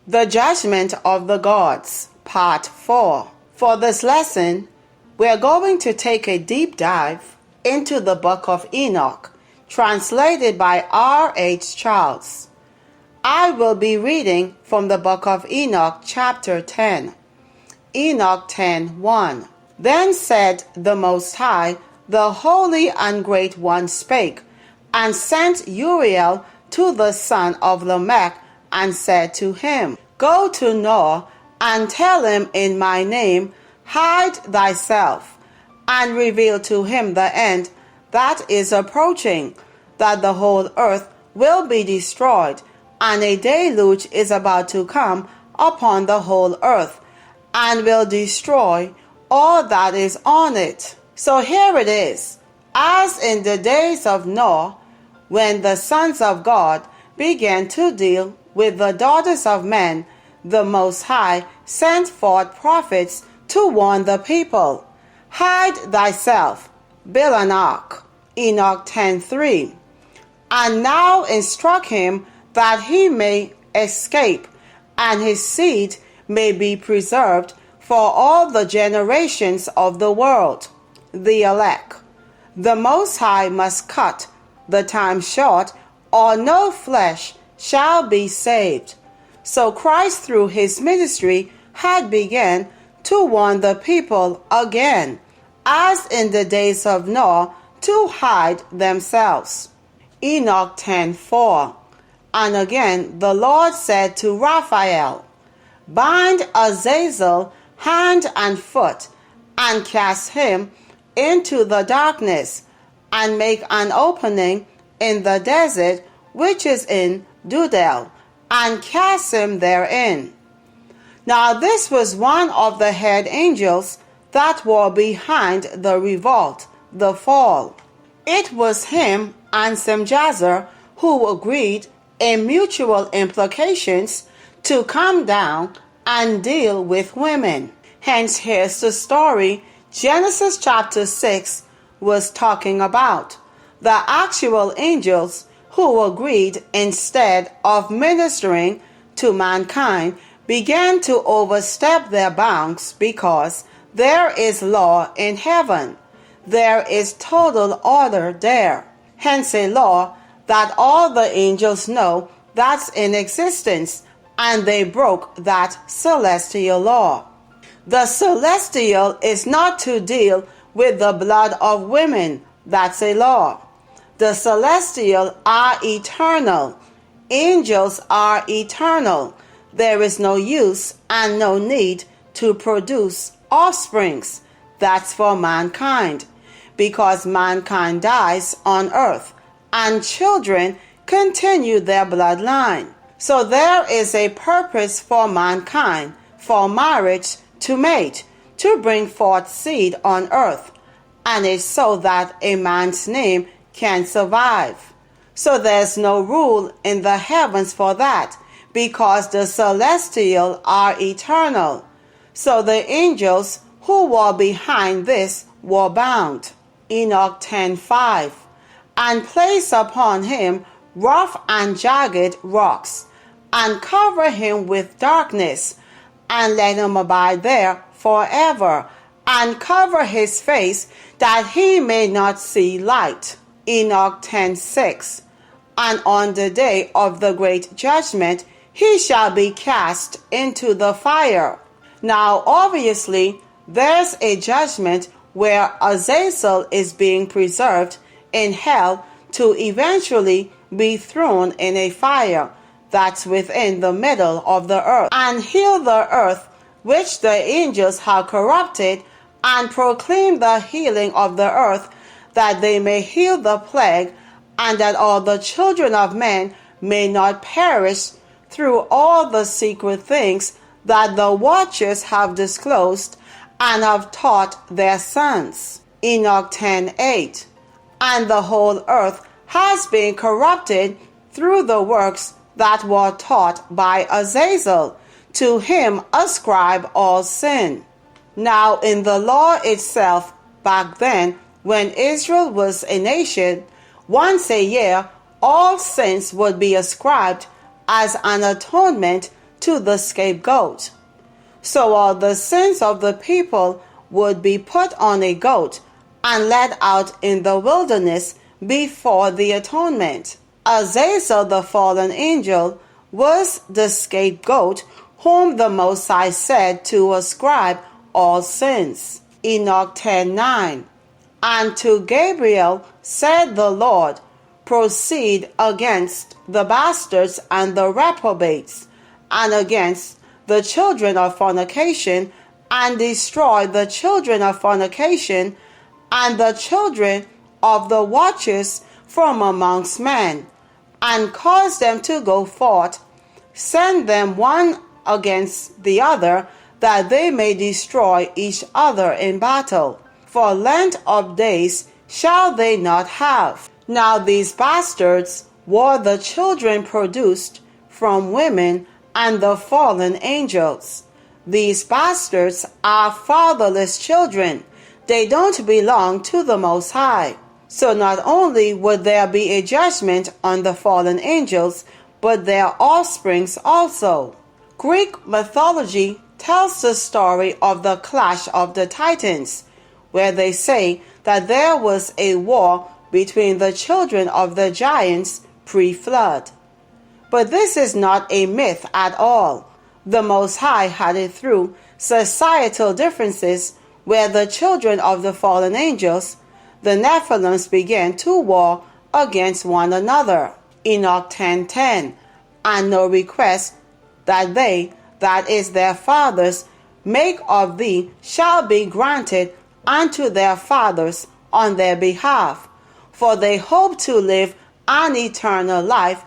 The Judgment of the Gods, Part 4. For this lesson, we are going to take a deep dive into the Book of Enoch, translated by R.H. Charles. I will be reading from the Book of Enoch, chapter 10. Enoch 10:1. Then said the Most High, the Holy and Great One spake, and sent Uriel to the son of Lamech, and said to him, Go to Noah, and tell him in my name, hide thyself, and reveal to him the end that is approaching, that the whole earth will be destroyed, and a deluge is about to come upon the whole earth, and will destroy all that is on it. So here it is. As in the days of Noah, when the sons of God began to deal with the daughters of men, the Most High sent forth prophets to warn the people. Hide thyself, build an ark. Enoch 10:3. And now instruct him that he may escape, and his seed may be preserved for all the generations of the world. The elect. The Most High must cut the time short, or no flesh shall be saved. So Christ, through his ministry, had begun to warn the people again, as in the days of Noah, to hide themselves. Enoch 10:4. And again the Lord said to Raphael, Bind Azazel hand and foot, and cast him into the darkness, and make an opening in the desert which is in Dudel, and cast him therein. Now this was one of the head angels that were behind the revolt, the fall. It was him and Semjazer who agreed in mutual implications to come down and deal with women. Hence here's the story Genesis chapter 6 was talking about. The actual angels who agreed instead of ministering to mankind began to overstep their bounds, because there is law in heaven. There is total order there. Hence a law that all the angels know that's in existence, and they broke that celestial law. The celestial is not to deal with the blood of women. That's a law. The celestial are eternal. Angels are eternal. There is no use and no need to produce offsprings. That's for mankind, because mankind dies on earth, and children continue their bloodline. So there is a purpose for mankind, for marriage, to mate, to bring forth seed on earth, and it's so that a man's name can survive. So there's no rule in the heavens for that, because the celestial are eternal. So the angels who were behind this were bound. Enoch 10:5. And place upon him rough and jagged rocks, and cover him with darkness, and let him abide there forever, and cover his face, that he may not see light. Enoch 10:6. And on the day of the great judgment he shall be cast into the fire. Now obviously there's a judgment where Azazel is being preserved in hell to eventually be thrown in a fire that's within the middle of the earth, and heal the earth which the angels have corrupted, and proclaim the healing of the earth, that they may heal the plague, and that all the children of men may not perish through all the secret things that the watchers have disclosed and have taught their sons. Enoch 10:8. And the whole earth has been corrupted through the works that were taught by Azazel. To him ascribe all sin. Now in the law itself, back then, when Israel was a nation, once a year all sins would be ascribed as an atonement to the scapegoat. So all the sins of the people would be put on a goat and led out in the wilderness before the atonement. Azazel, the fallen angel, was the scapegoat whom the Most High said to ascribe all sins. Enoch 10:9. And to Gabriel said the Lord, proceed against the bastards and the reprobates, and against the children of fornication, and destroy the children of fornication, and the children of the watchers from amongst men, and cause them to go forth, send them one against the other, that they may destroy each other in battle. For length of days shall they not have. Now these bastards were the children produced from women and the fallen angels. These bastards are fatherless children. They don't belong to the Most High. So not only would there be a judgment on the fallen angels, but their offsprings also. Greek mythology tells the story of the clash of the Titans, where they say that there was a war between the children of the giants pre-flood. But this is not a myth at all. The Most High had it through societal differences where the children of the fallen angels, the Nephilims, began to war against one another. Enoch 10:10. And no request that they, that is their fathers, make of thee shall be granted unto their fathers on their behalf, for they hope to live an eternal life,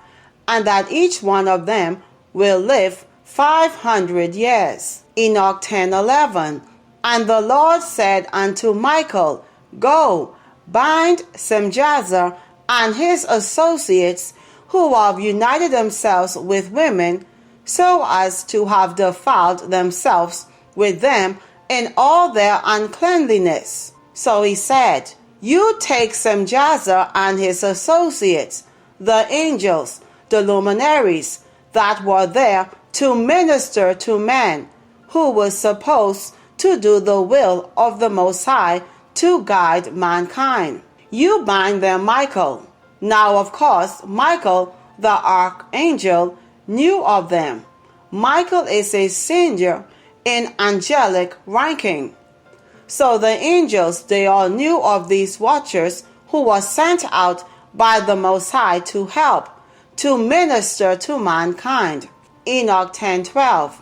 and that each one of them will live 500 years. Enoch 10:11. And the Lord said unto Michael, Go, bind Semjazer and his associates, who have united themselves with women, so as to have defiled themselves with them in all their uncleanliness. So he said, You take Semjazer and his associates, the angels, the luminaries, that were there to minister to men, who was supposed to do the will of the Most High to guide mankind. You bind them, Michael. Now, of course, Michael, the archangel, knew of them. Michael is a senior in angelic ranking. So the angels, they all knew of these watchers who were sent out by the Most High to help, to minister to mankind. Enoch 10:12.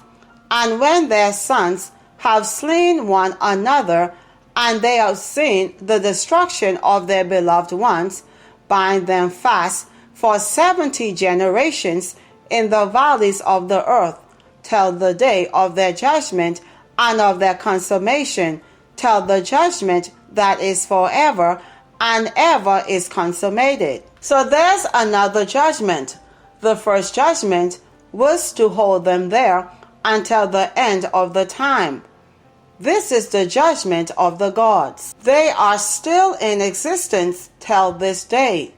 And when their sons have slain one another, and they have seen the destruction of their beloved ones, bind them fast for 70 generations in the valleys of the earth, till the day of their judgment and of their consummation, till the judgment that is forever and ever is consummated. So there's another judgment. The first judgment was to hold them there until the end of the time. This is the judgment of the gods. They are still in existence till this day.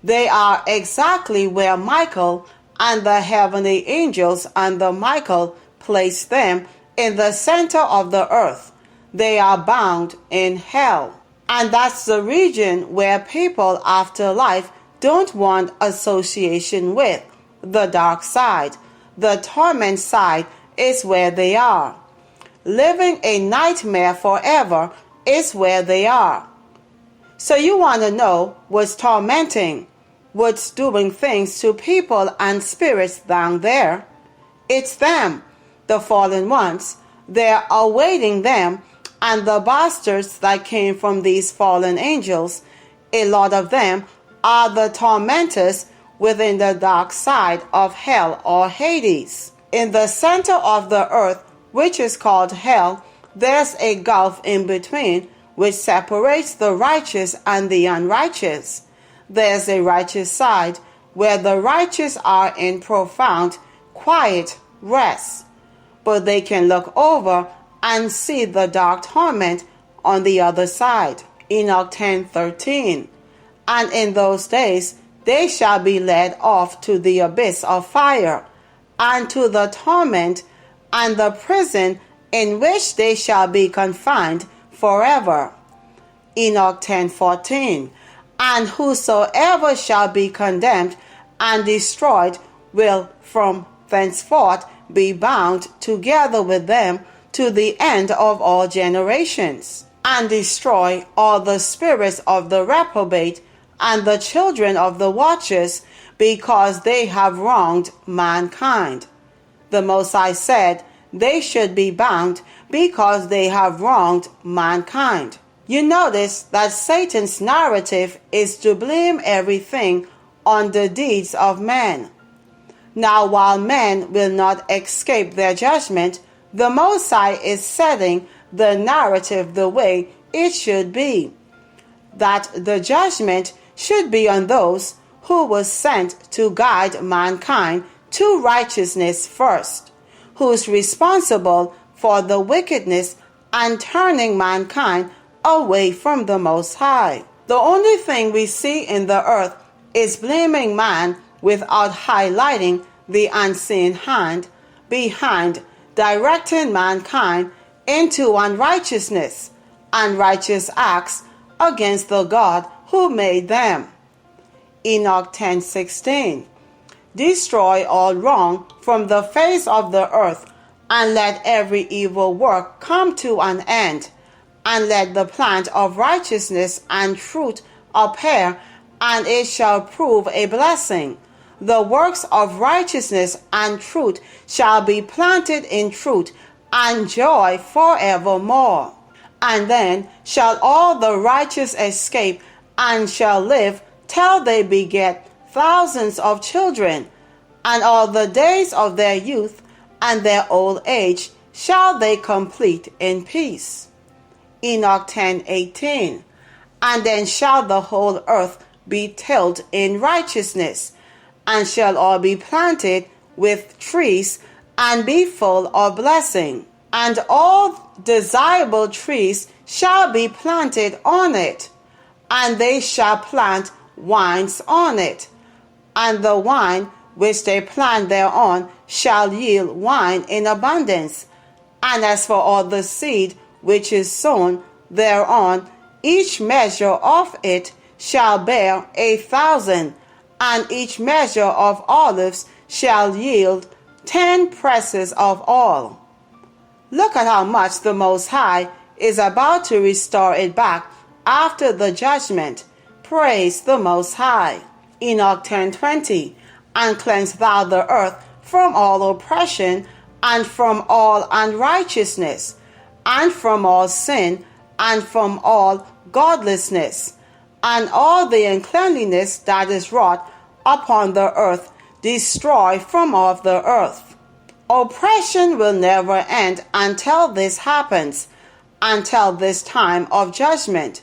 They are exactly where Michael and the heavenly angels under Michael placed them, in the center of the earth. They are bound in hell. And that's the region where people after life don't want association with. The dark side, the torment side, is where they are. Living a nightmare forever is where they are. So you want to know what's tormenting, what's doing things to people and spirits down there? It's them, the fallen ones. They're awaiting them, and the bastards that came from these fallen angels, a lot of them are the tormentors within the dark side of hell or Hades. In the center of the earth, which is called hell, there's a gulf in between which separates the righteous and the unrighteous. There's a righteous side where the righteous are in profound, quiet rest, but they can look over and see the dark torment on the other side. Enoch 10:13. And in those days they shall be led off to the abyss of fire, and to the torment and the prison in which they shall be confined forever. Enoch 10:14. And whosoever shall be condemned and destroyed will from thenceforth be bound together with them to the end of all generations, and destroy all the spirits of the reprobate and the children of the watchers, because they have wronged mankind. The Most High said they should be bound because they have wronged mankind. You notice that Satan's narrative is to blame everything on the deeds of men. Now, while men will not escape their judgment, the Most High is setting the narrative the way it should be, that the judgment should be on those who were sent to guide mankind to righteousness first, who's responsible for the wickedness and turning mankind away from the Most High. The only thing we see in the earth is blaming man without highlighting the unseen hand behind directing mankind into unrighteousness and righteous acts against the God who made them. Enoch 10:16. Destroy all wrong from the face of the earth, and let every evil work come to an end, and let the plant of righteousness and truth appear, and it shall prove a blessing. The works of righteousness and truth shall be planted in truth and joy forevermore. And then shall all the righteous escape, and shall live till they beget thousands of children, and all the days of their youth and their old age shall they complete in peace. Enoch 10:18. And then shall the whole earth be tilled in righteousness, and shall all be planted with trees, and be full of blessing. And all desirable trees shall be planted on it, and they shall plant vines on it, and the wine which they plant thereon shall yield wine in abundance. And as for all the seed which is sown thereon, each measure of it shall bear 1,000, and each measure of olives shall yield 10 presses of oil. Look at how much the Most High is about to restore it back after the judgment. Praise the Most High. Enoch 10:20. And cleanse thou the earth from all oppression, and from all unrighteousness, and from all sin, and from all godlessness, and all the uncleanliness that is wrought upon the earth, destroy from off the earth. Oppression will never end until this happens, until this time of judgment.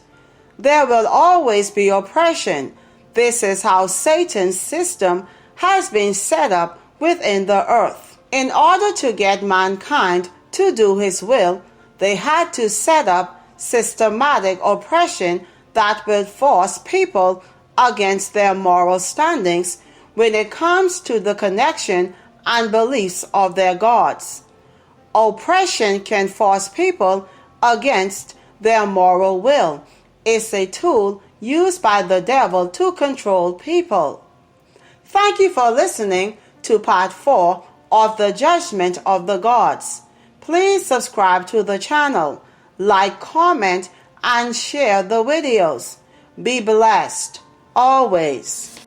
There will always be oppression. This is how Satan's system has been set up within the earth. In order to get mankind to do his will, they had to set up systematic oppression that will force people against their moral standings when it comes to the connection and beliefs of their gods. Oppression can force people against their moral will. It's a tool used by the devil to control people. Thank you for listening to part 4 of the Judgment of the Gods. Please subscribe to the channel, like, comment, and share the videos. Be blessed always.